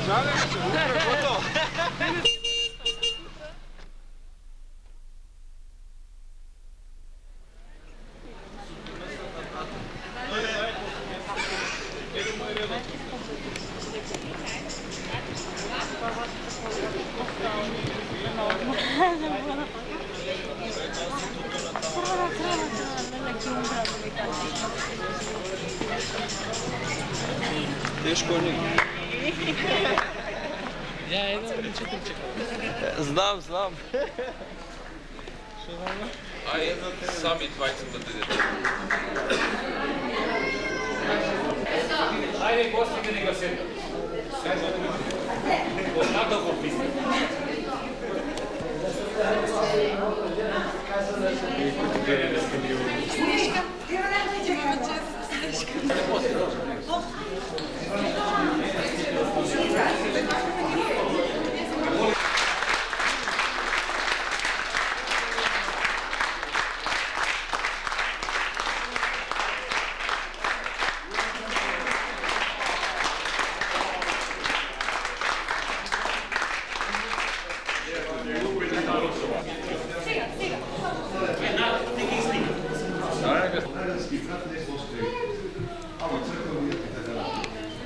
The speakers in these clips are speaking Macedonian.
Шалеш се, готово. Тешко не. Ја едно момчето чекам. Знам. Ајде, сами двајца да дадете. Ајде, гостите нека седнат. Остата го писне. Снежка,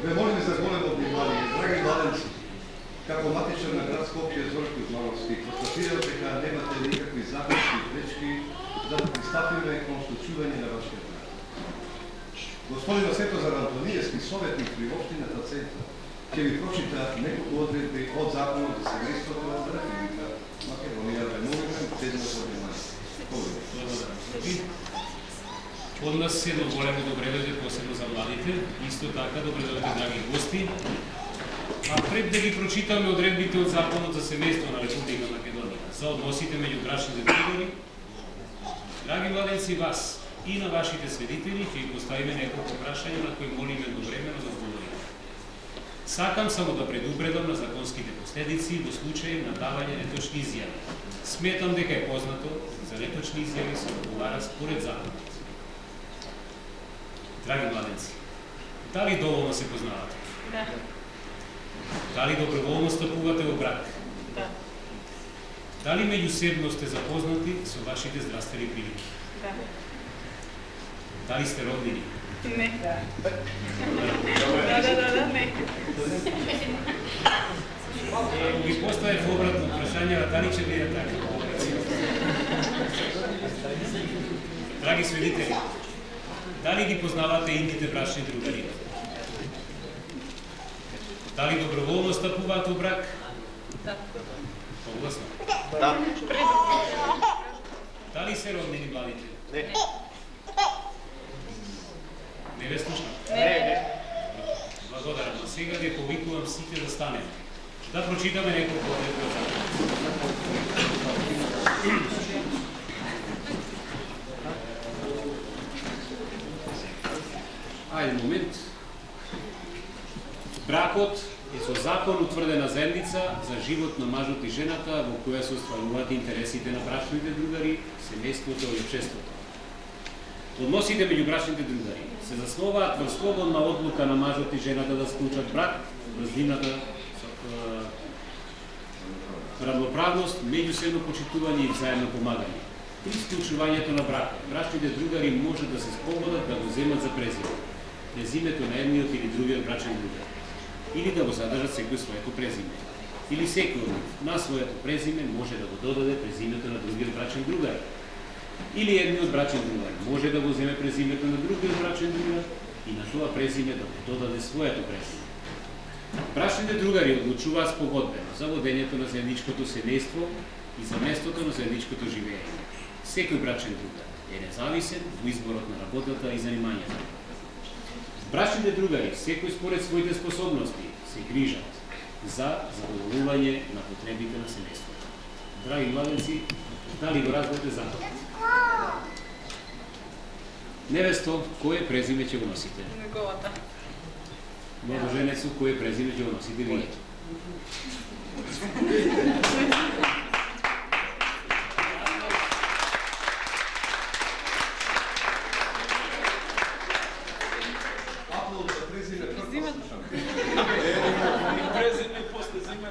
Ве молиме за големо внимание, драги младенци, како матичар на град Скопје Зорко Змановски, констатирам дека немате никакви законски пречки за да пристапиме кон случување на вашиот град. Господин Светозар Антониевски, советник при општината Центар, ќе ви прочита неколку одредби од Законот за семејството на Република Македонија. Ве молиме тезно за внимание. Од нас се доголемо добре дојде посебно за младите, исто така добре дојдете драги гости. А пред да ги прочитаме одредбите од Законот за семејство на Република Македонија за односите меѓу брачните другари, драги младенци, вас и на вашите свидетели ќе ги поставиме неколку прашања на кои молиме едновремено да одговорите. Сакам само да предупредам на законските последици во случај на давање неточни изјави. Сметам дека е познато за неточни изјави се одговара според законот. Драги младенци, дали доволно се познавате? Да. Дали доброволно стапувате во брак? Да. Дали меѓусебно сте запознати со вашите здравствени прилики? Да. Дали сте роднини? Не. Да, не. Ако ги поставев обратно прашања, дали ќе биде така? Драги свидетели, дали ги познавате индите брачни другари? Дали доброволно стапуваат во брак? Да. Погласно. Да. Дали се роднини младите? Не. Не ве слушам? Не. Благодарам. А сега ви повикувам сите да станем. Да прочитаме неколку одредби од законот. Ајде момент. Бракот е со закон утврдена заедница за живот на мажот и жената во која се остваруваат интересите на брачните другари, семејството и општеството. Односите меѓу брачните другари се засноваат врз слободна одлука на мажот и жената да склучат брак, врз нивната равноправност, меѓусебно почитување и взаемно помагање. При склучувањето на брак, брачните другари може да се спогодат да го земат за презимето на едниот или другиот брачен другар, или да го задржат секој своето презиме. Или секој од нив на своето презиме може да го додаде презимето на другиот брачен другар. Или едниот брачен другар може да го земе презимето на другиот брачен другар и на тоа презиме да го додаде своето презиме. Брачните другари одлучуваат спогодбено за водењето на заедничкото семејство и за местото на заедничкото живење. Секој брачен другар е независен во изборот на работата и занимањето. Брачните другари, секој според своите способности, се грижат за задоволување на потребите на семејството. Драги младенци, дали го разберете законот? Невесто, кое презиме ќе го носите? Неговата. Младоженецу, кое презиме ќе го носите вие? аплод за презиме прво слушам. Презиме после зиме.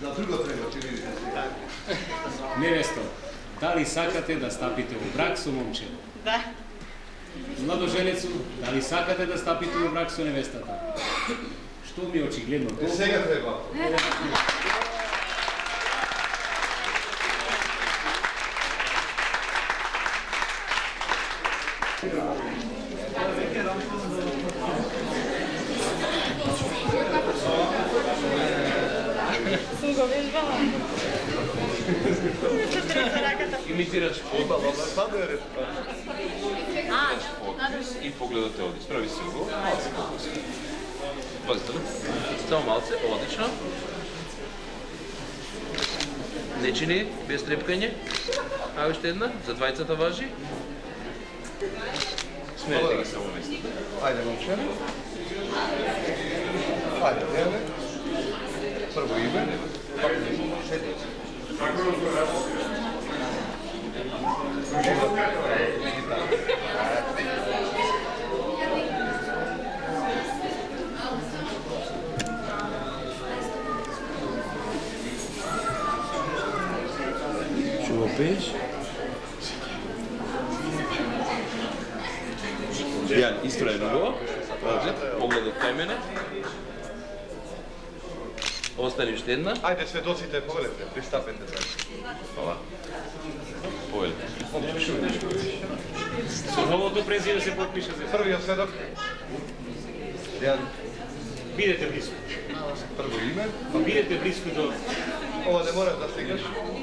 За друго треба, ќе видите. Невесто, дали сакате да стапите во брак со момче? Да. Младоженецу, дали сакате да стапите во брак со невестата? Што ми е очигледно тоа? Сега треба. Сум го вежбала. Имитираш фот Паде и погледате оди. Справи се го. Пазите ли? Само малце, одлично. Не чини, без трепкање. А уште една, за двајцата важи. Смерете ги само местите. Ајде, момче. Ајде, дене. Прво име. Седи. Чува пееш? Јан, истроено го. Погледот кај мене. Остани уште една. Ајде, сведоците, погледте, пристапете. Фала. Повеле. Со новото презиме се подпиша за Првиот сведок. Дејан, Бидете близко. прво име. Бидете близко до Ова не можеш да стигнеш.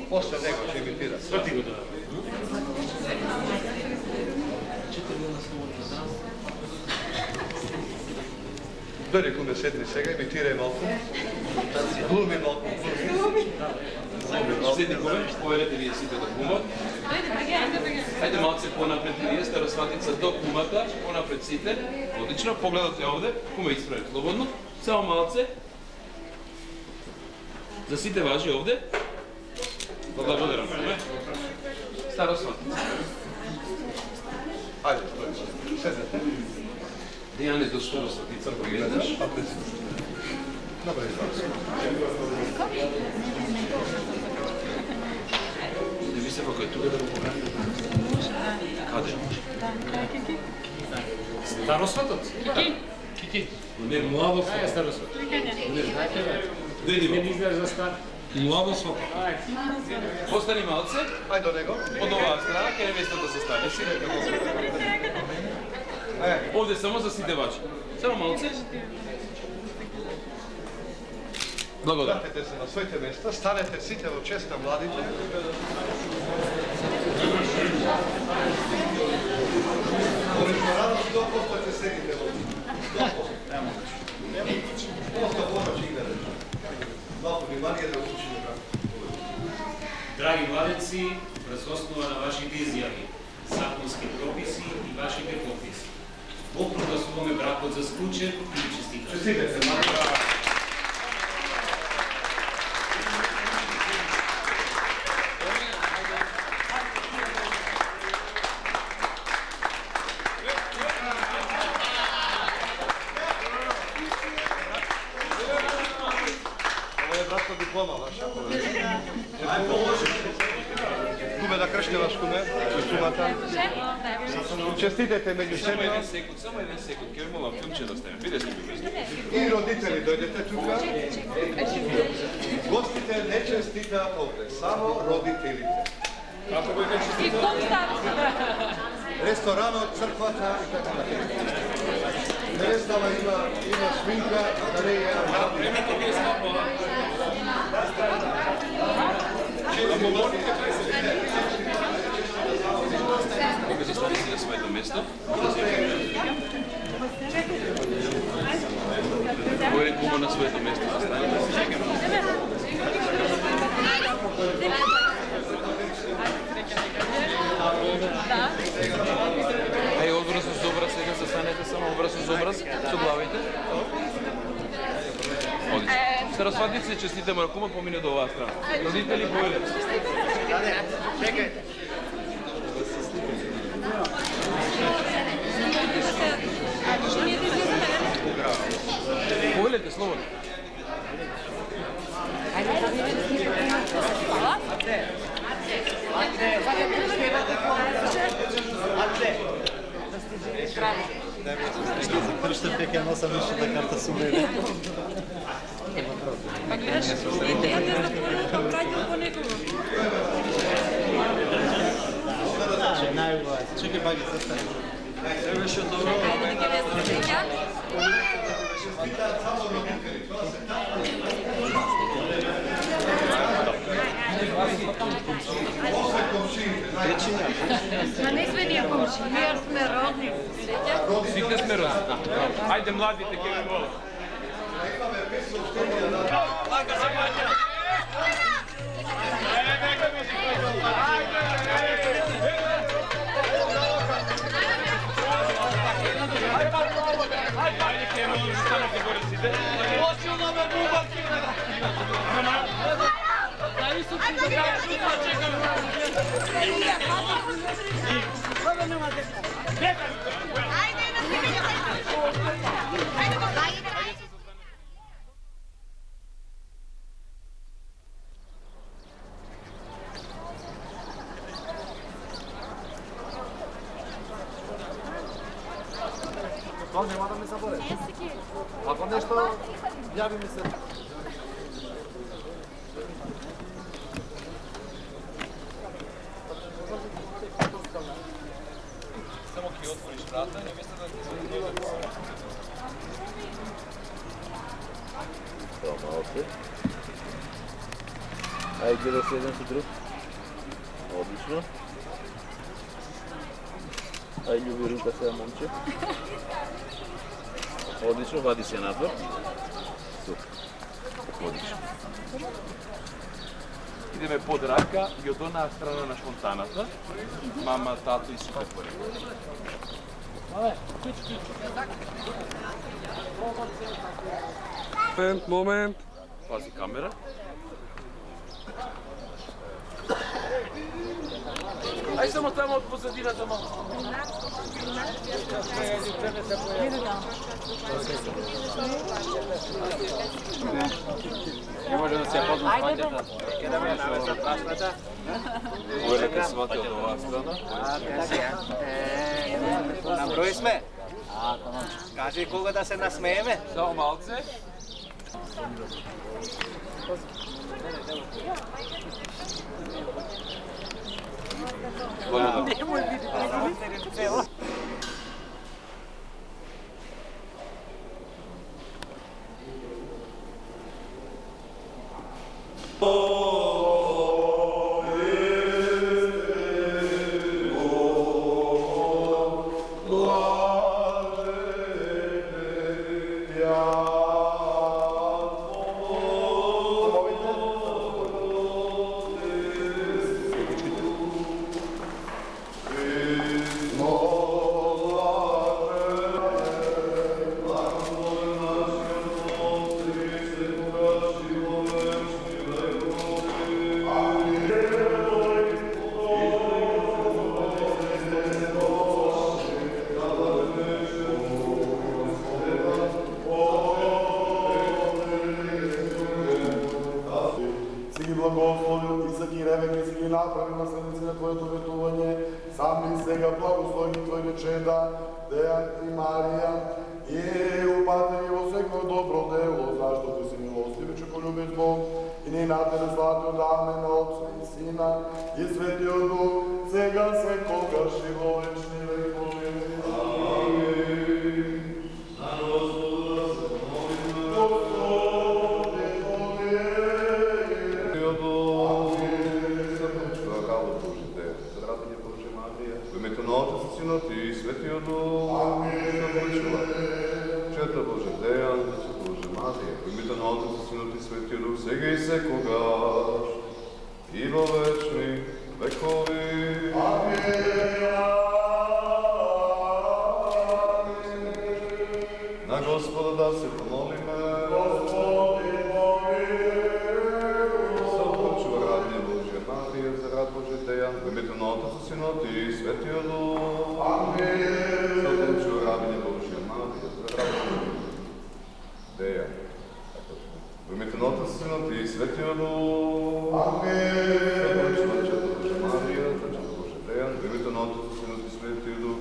После него ќе имитира. сврти го тоа. Дојде куме седни сега, имитирај малку. Глуми малку, глуми. Седни куме, повелете вие сите до кумот. Ајде малце понапред вие, старосватица до кумата, понапред сите. Одлично, погледате овде, куме исправите слободно. Само малце. За сите важи овде. Благодарам, куме. Старосватица. Ајде, стој. Седнете. Дејане до старосватица, погледаш. Добре, извади. Не ви се како е тука да го покажем. Каде? Старосватот? Кики. Не, младо сват. Ај, старосват. Дојди Не во. ми изгледаш за стар. Младо сват. Ајде. Остани малце. Ајде до него. Од оваа страна ќе невестата се стане. Овде само за сите важи. Само малце. Благодарам. Вратете се на своите места, станете сите во чест на младите. Во ресторанот 100% ќе седите во 100%. Просто помоќ играте. Малко внимание да учите брат. Драги младенци, врз основа на вашите изјави, законски прописи и вашите подписи, го прогласуваме бракот за склучен и честитам. Честитете. Ова е братска диплома ваша. Куме да крштеваш, куме, чумата. Честитете меѓу Само еден себе. секунд, ќе ви молам филмче да ставим. Биде сте ми. И родители дојдете тука. Гостите не честитаат овде, само родителите. И ком става? Ресторанот, црквата и така натаму. Невестава има шминка, да не е Времето ви е скапало. Кога се стане си на своето место, Горе кума на своето место да стане. Ај, образ uz образ, сега се станете само образ uz образ, со главите. Одлично. Старосватници, честитаме на кума, помине до оваа страна. Родители, повелете. Чекајте. Фрлете слободно. Крште пеке носам личната карта со мене. Па гледаш, идејата за првото праќа по некого. Че најубава. Чекај баги се стане. Се беше добро. Ајде да ги везна Ма не сме ние комши, ние сме родни. Сите сме родни. Ајде младите ќе ви волат. Ајде ќе молам станете горе сите. Тоа нема да ме заборе. Ако нешто, јави ми се. Само ќе отвориш врата, не мисля да ти се дојде. Тоа малце. Ајде гледа се еден со друг. Одлично. Ајде љуби рука сега, момче. Одлично, вади се надвор. Супер. Одлично. Идеме под рака и од онаа страна на шфонтаната. Мама, тато и супер пори. Момент. Пази камера. Ај само тамо од позадината малку. Не може да се познам сваќата. Кедаме на прашната. Уверете свати од оваа страна. На број сме. Кажи кога да се насмееме. Само малце. Благословил ти са ги ревеки си ги направи наследници на Твоето ветување, сами сега благослови Твоите чеда, Дејан и Марија, и упати ги во секој добро дело, зашто Ти си милостив и чеколюбив Бог, и ни на Тебе славиот Амен, Отца и Сина, и Светиот Дух, сега секогаш и во вечни векови. Амин. На Господа се молиме, Господи, во името на Отец и Синот и Светиот Дух. Чета Боже Дејан, Боже Марија, во името на Отец и Синот и Светиот Дух, сега и секогаш и во вечни векови. На Господа да се помолиме. Господи, во името на Отец и Синот и Светиот Дух. Амин. Сотен чу рабиње Божија Марија, за рабиње Дејан. Светиот Дух. Амин. Марија, Дечко Боже Дејан, во името на Отецот, Синот и Светиот Дух,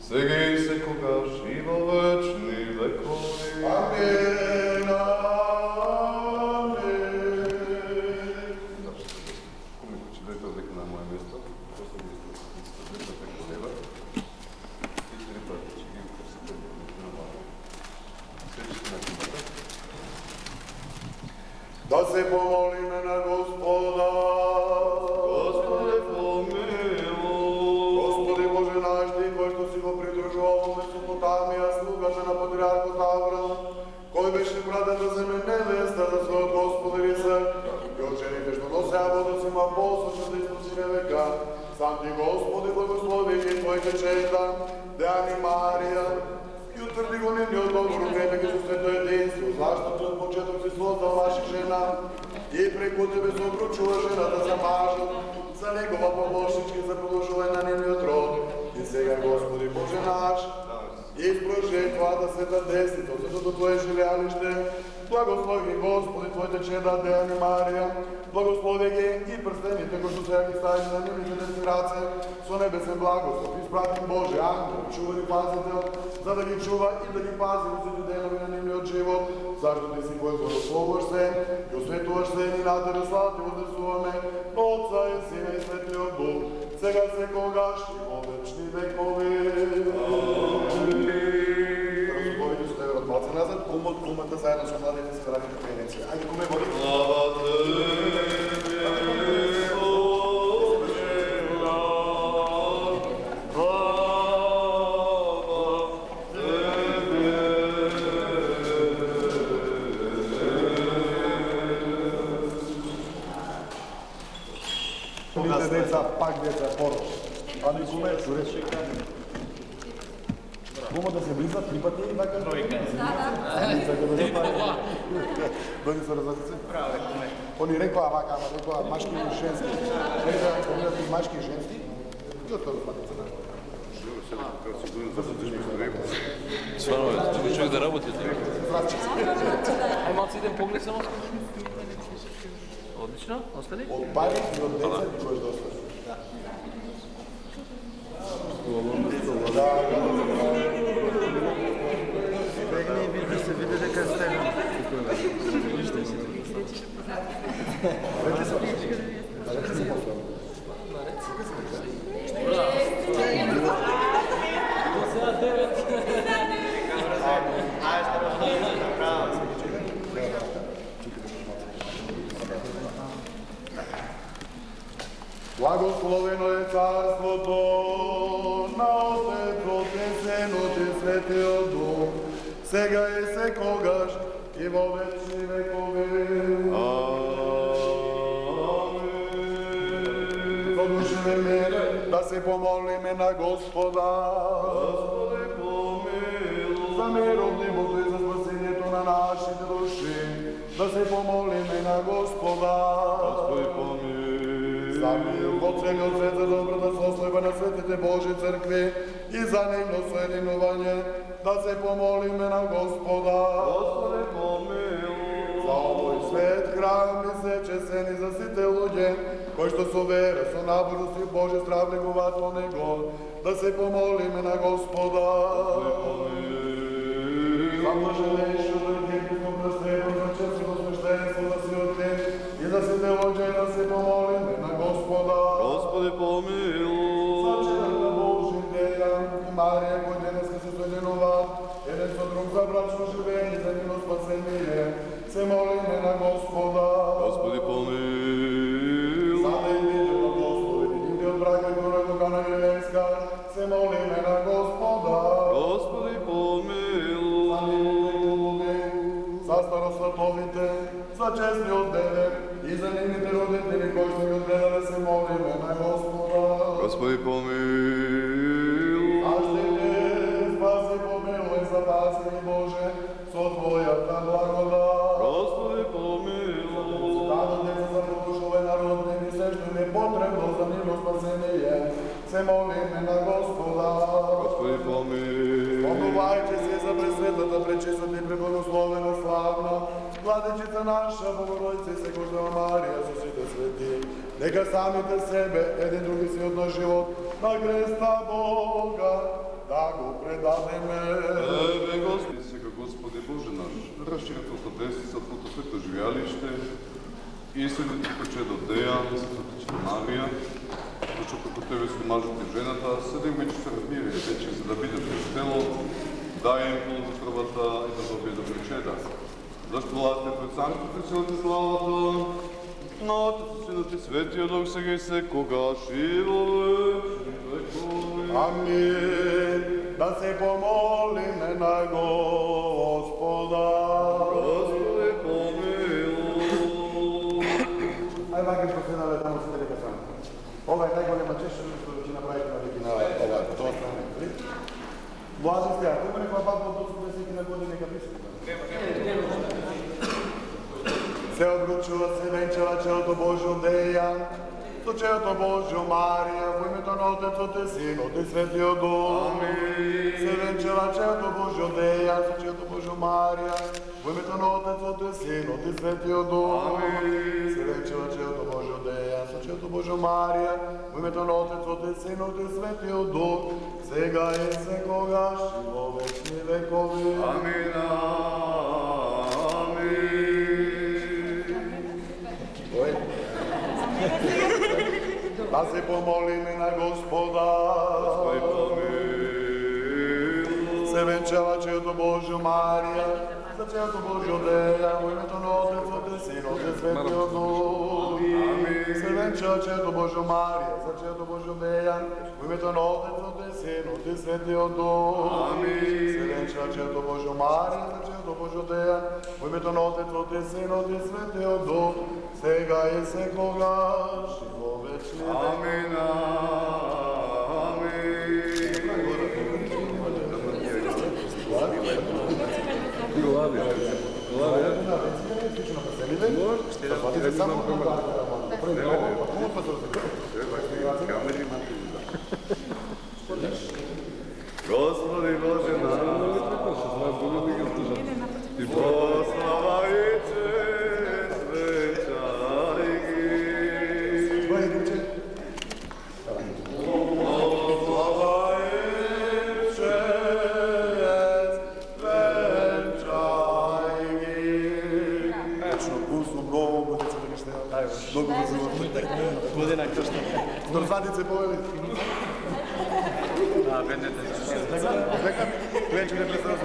сега и секогаш и во вечни векови. Амин. Да се помолиме на Господа. Господи, помилуј. Господи Боже наш, Ти кој што си го придружувал во Месопотамија слугата на патриархот Аврам, кој беше пратен да земе невеста за својот Господи Исак, и од жените што носеа водоцima посочно да исполнеме века. Сам Ти, Господи, благослови ги Твоите чеда, Дејан и Марија, и утврди го нивниот добро укрепејќи со свето единство, зашто Ти од почеток си создал ваши жена и преку Тебе се обручува жената за мажот, за негова помошнички за продолжување на нивниот род. И сега, Господи Боже наш, изброј жртвата света десница, од светото Твое жилјалиште, благослови ги, Господи, Твоите чеда, Дејан и Марија, благослови ги и прстените кои што сега ги стави на нивните десни раце, со небесен благослов, испратим Боже ангел, чувар и пазител, за да ги чува и да ги пази во сите денови на нивниот живот, зашто Ти си кој благословуваш се, и осветуваш се и на Тебе слава Ти вознесуваме, Отца и Сина и Светиот Дух, сега секогаш и во вечни векови. Разговори со Тебе од малце назад, кумата заедно со младите си радите пејници. Ајде, куме, води. Слава деца, пак деца, порош. Ани куме, чуреш. Кумо да се близат 3 пати и така? Тројка. Дојди се разлазице? Праве, куме. Они рекоа вака, ама рекоа машки и женски. Рекоа да поминат и машки и женски. И од тоа пати цена. Сварно, тука човек да работи. Ај малци идем поглед само. Одлично, остали? Од пари и од деца и кој да остане. Бегни и да се види дека сте. Благословено е царството на Отецот и Синот и Светиот Дух, сега и секогаш и во вечни векови. Задушиме мир, да се помолиме на Господа. Господи, помилуј. За мирот нивото и за спасението на нашите души, да се помолиме на Господа. Господи, помилуј. За мир во целиот свет, за добрата состојба на светите Божи цркви и за нивно соединување, да се помолиме на Господа. Господи, помилуј. За овој свет, храм и сечесени за сите луѓе, кои што со вера, со набожност и Божи страв негуваат во него, да се помолиме на Господа. Господи, помилуј. За блаженешото и епископ на Стефан, за честното свештенство да си открит и за сите луѓе да се помолиме на Господа. Господи, помилуј. За честната Божи Дејан и Марија, кои денеска се соединуваат еден со друг за брачно живење и за нивно спасение, се молиме на Господа. Господи, помилуј. За нејниот Господи, нивниот брак и гореко Кана Галилејска, се молиме на Господа. Господи, помилуј. За нивните кумови, за старосватовите, за честниот Девер и за нивните родители кои што ги одгледале, се молиме на Господа. Господи, помилуј. Заштити, спаси, помилуј, запаси ни Боже, со Твојата благодат. Господи, помилуј. Дадо деца за продушове народни и се што им е потребно за нивно спасение, се молиме на Господа. Господи, помилуј. Помилувајте се за Богородица, пресветлата, пречистата и преблагословена, славна, Владичица наша, Богородица и Секождава Марија, со сите свети, нека самите себе, еден други си од наш живот, на креста Бога, да го предадеме. Тебе, Господи, сега, Господи Боже наш, разшири Твоето десница, Твоето свето живеалиште, истините почедо Дејан, Светотична Марија, зашто како Тебе су мажот и жената, седем меѓу се размири, вече за да бидат тело, дај им плод за крвата и да добие добри чеда. Зашто власте пред Царството и силата славата, на Отец и Синот и Светиот Дух сега и секогаш и во вечни векови. Амин. Да се помолиме на Господа. Господи, помилуй. Ај вака што се наве таму се дека сам. Ова е најголема чест што ќе направите на веки на ова тоа страна. Блажи сте, ако има некоја баба од 80 години нека пише. Се обручува, се венчава челото Божјо Дејан, со челото Божјо Марија, во името на Отецот и Синот и Светиот Дух. Се венчава челото Божјо Дејан, со челото Божјо Марија, во името на Отецот и Синот и Светиот Дух. Се венчава челото Божјо Дејан, со челото Божјо Марија, во името на Отецот и Синот и Светиот Дух, сега и секогаш и во вечни векови. Амин. Да се помолиме на Господа. Се венчава челото Божјо Марија, за челото Божјо Дејан, во името на Отецот и Синот и Светиот Дух. Се венчава челото Божјо Марија, за челото Божјо Дејан, во името на Отецот и Синот и Светиот Дух. Се венчава челото Божјо Марија, за челото Божјо Дејан, во името на Отецот и Синот и Светиот Дух, сега и секогаш и во вечни Амин. Господи Боже наш, Ти послава и чест венчај ги. Послава и чест венчај ги. Вечно вкусно, много годица да ще много възможно. Година къща. Здравствуйте, повели. Беднете се. Дека, вече не представя се.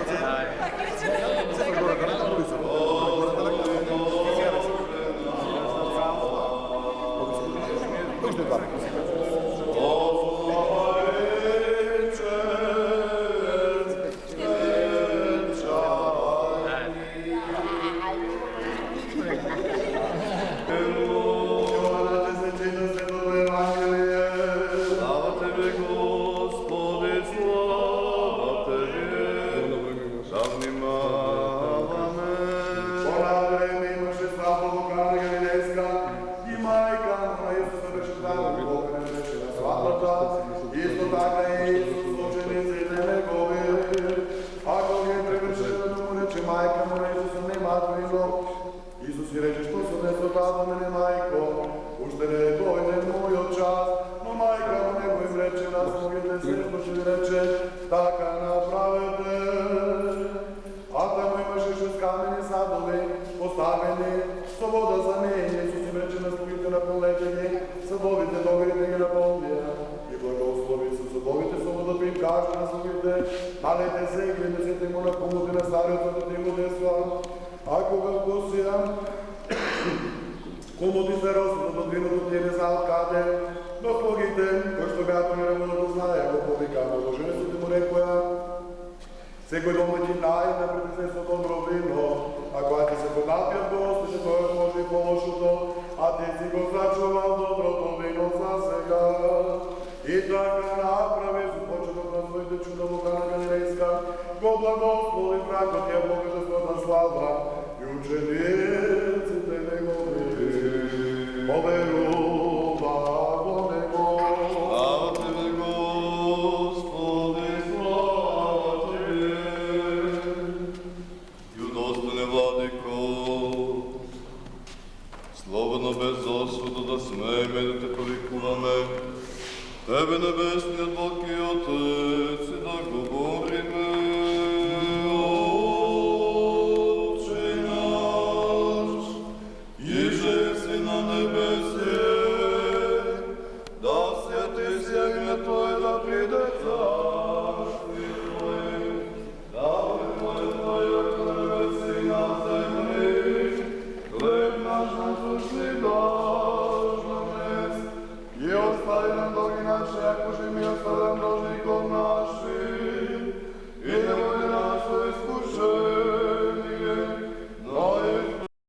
Исто така и Исус учениците негови. Ако ги превршено да му рече мајка му на Исуса немаат вино. Исус и рече, што се десо тато мене мајко, уште не дојде мојот час, но мајка му него им рече на слугите се, што ќе ви рече, така направете. А таму имаше 6 камени садови, поставени со вода за нење. Исус им рече на слугите, наполнете ги, садовите, догрите ги наполнија. Благослови се собовите со водата им кажа на слугите, налете се и гледнесете му на помоти на стариот да му десва. А кога вкусија, комоти се росот од виното ти не знал каде, но слугите, кои што беа помирани да го знае, го повикаа, жени му рекоја, секој домаќин најде пред се со добро вино, а кога ти се понапиат гостите, тоа може и по-лошото, а ти си го зачувал доброто вино за сега. И така направи со почеток на своите чуда во Кана Галилејска, го благослови врагот ја Божествена слава и учениците негови поверува во него. Слава Тебе, Господи, слава Тебе. Ти си ја име Твое,